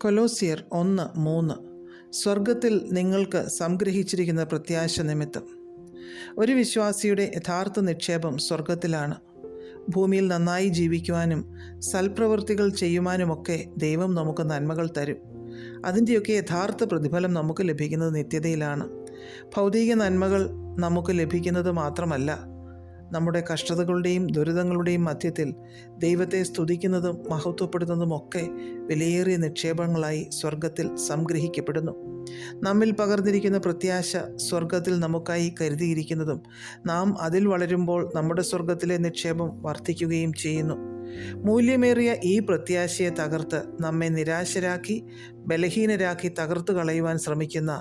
കൊലോസ്യർ 1:3 സ്വർഗത്തിൽ നിങ്ങൾക്ക് സംഗ്രഹിച്ചിരിക്കുന്ന പ്രത്യാശ നിമിത്തം. ഒരു വിശ്വാസിയുടെ യഥാർത്ഥ നിക്ഷേപം സ്വർഗത്തിലാണ്. ഭൂമിയിൽ നന്നായി ജീവിക്കുവാനും സൽപ്രവൃത്തികൾ ചെയ്യുവാനുമൊക്കെ ദൈവം നമുക്ക് നന്മകൾ തരും. അതിൻ്റെയൊക്കെ യഥാർത്ഥ പ്രതിഫലം നമുക്ക് ലഭിക്കുന്നത് നിത്യതയിലാണ്. ഭൗതിക നന്മകൾ നമുക്ക് ലഭിക്കുന്നത് മാത്രമല്ല, നമ്മുടെ കഷ്ടതകളുടെയും ദുരിതങ്ങളുടെയും മധ്യത്തിൽ ദൈവത്തെ സ്തുതിക്കുന്നതും മഹത്വപ്പെടുത്തുന്നതുമൊക്കെ വിലയേറിയ നിക്ഷേപങ്ങളായി സ്വർഗത്തിൽ സംഗ്രഹിക്കപ്പെടുന്നു. നമ്മിൽ പകർന്നിരിക്കുന്ന പ്രത്യാശ സ്വർഗത്തിൽ നമുക്കായി കരുതിയിരിക്കുന്നതും നാം അതിൽ വളരുമ്പോൾ നമ്മുടെ സ്വർഗത്തിലെ നിക്ഷേപം വർദ്ധിക്കുകയും ചെയ്യുന്നു. മൂല്യമേറിയ ഈ പ്രത്യാശയെ തകർത്ത് നമ്മെ നിരാശരാക്കി ബലഹീനരാക്കി തകർത്തു കളയുവാൻ ശ്രമിക്കുന്ന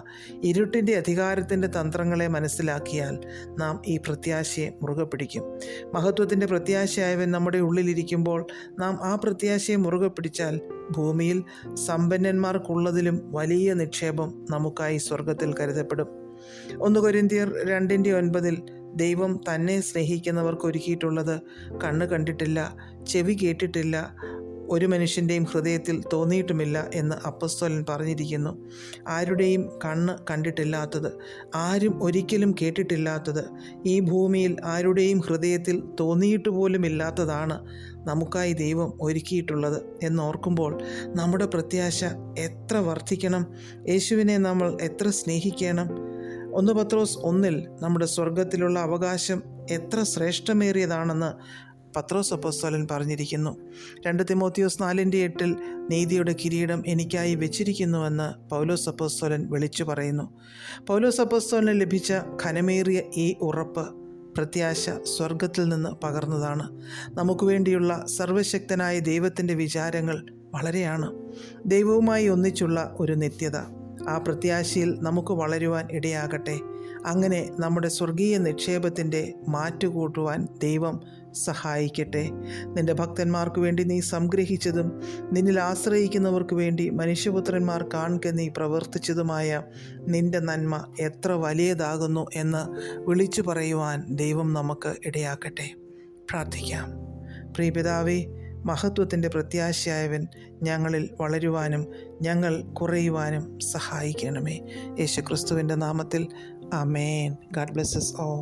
ഇരുട്ടിൻ്റെ അധികാരത്തിൻ്റെ തന്ത്രങ്ങളെ മനസ്സിലാക്കിയാൽ നാം ഈ പ്രത്യാശയെ മുറുകെ പിടിക്കും. മഹത്വത്തിൻ്റെ പ്രത്യാശയായവൻ നമ്മുടെ ഉള്ളിലിരിക്കുമ്പോൾ നാം ആ പ്രത്യാശയെ മുറുകെ പിടിച്ചാൽ ഭൂമിയിൽ സമ്പന്നന്മാർക്കുള്ളതിലും വലിയ നിക്ഷേപം നമുക്കായി സ്വർഗത്തിൽ കരുതപ്പെടും. 1 കൊരിന്ത്യർ 2:9 ദൈവം തന്നെ സ്നേഹിക്കുന്നവർക്ക് ഒരുക്കിയിട്ടുള്ളത് കണ്ണ് കണ്ടിട്ടില്ല, ചെവി കേട്ടിട്ടില്ല, ഒരു മനുഷ്യൻ്റെയും ഹൃദയത്തിൽ തോന്നിയിട്ടുമില്ല എന്ന് അപ്പോസ്തലൻ പറഞ്ഞിരിക്കുന്നു. ആരുടെയും കണ്ണ് കണ്ടിട്ടില്ലാത്തത്, ആരും ഒരിക്കലും കേട്ടിട്ടില്ലാത്തത്, ഈ ഭൂമിയിൽ ആരുടെയും ഹൃദയത്തിൽ തോന്നിയിട്ട് പോലുമില്ലാത്തതാണ് നമുക്കായി ദൈവം ഒരുക്കിയിട്ടുള്ളത് എന്നോർക്കുമ്പോൾ നമ്മുടെ പ്രത്യാശ എത്ര വർദ്ധിക്കണം, യേശുവിനെ നമ്മൾ എത്ര സ്നേഹിക്കണം. 1 പത്രോസ് 1 നമ്മുടെ സ്വർഗത്തിലുള്ള അവകാശം എത്ര ശ്രേഷ്ഠമേറിയതാണെന്ന് പത്രോസ് അപ്പോസ്തലൻ പറഞ്ഞിരിക്കുന്നു. 2 തിമോത്തിയോസ് 4:8 നീതിയുടെ കിരീടം എനിക്കായി വെച്ചിരിക്കുന്നുവെന്ന് പൗലോസ് അപ്പോസ്തലൻ വിളിച്ചു പറയുന്നു. പൗലോസ് അപ്പോസ്തലന് ലഭിച്ച ഘനമേറിയ ഈ ഉറപ്പ് പ്രത്യാശ സ്വർഗത്തിൽ നിന്ന് പകർന്നതാണ്. നമുക്ക് വേണ്ടിയുള്ള സർവശക്തനായ ദൈവത്തിൻ്റെ വിചാരങ്ങൾ വളരെയാണ്. ദൈവവുമായി ഒന്നിച്ചുള്ള ഒരു നിത്യത, ആ പ്രത്യാശയിൽ നമുക്ക് വളരുവാൻ ഇടയാകട്ടെ. അങ്ങനെ നമ്മുടെ സ്വർഗീയ നിക്ഷേപത്തിൻ്റെ മാറ്റുകൂട്ടുവാൻ ദൈവം സഹായിക്കട്ടെ. നിന്റെ ഭക്തന്മാർക്ക് വേണ്ടി നീ സംഗ്രഹിച്ചതും നിന്നിൽ ആശ്രയിക്കുന്നവർക്ക് വേണ്ടി മനുഷ്യപുത്രന്മാർ കാണുക നീ പ്രവർത്തിച്ചതുമായ നിന്റെ നന്മ എത്ര വലിയതാകുന്നു എന്ന് വിളിച്ചു പറയുവാൻ ദൈവം നമുക്ക് ഇടയാക്കട്ടെ. പ്രാർത്ഥിക്കാം. പ്രിയപിതാവേ, മഹത്വത്തിൻ്റെ പ്രത്യാശയായവൻ ഞങ്ങളിൽ വളരുവാനും ഞങ്ങൾ കുറയുവാനും സഹായിക്കണമേ. യേശുക്രിസ്തുവിൻ്റെ നാമത്തിൽ ആമേൻ. God bless us all.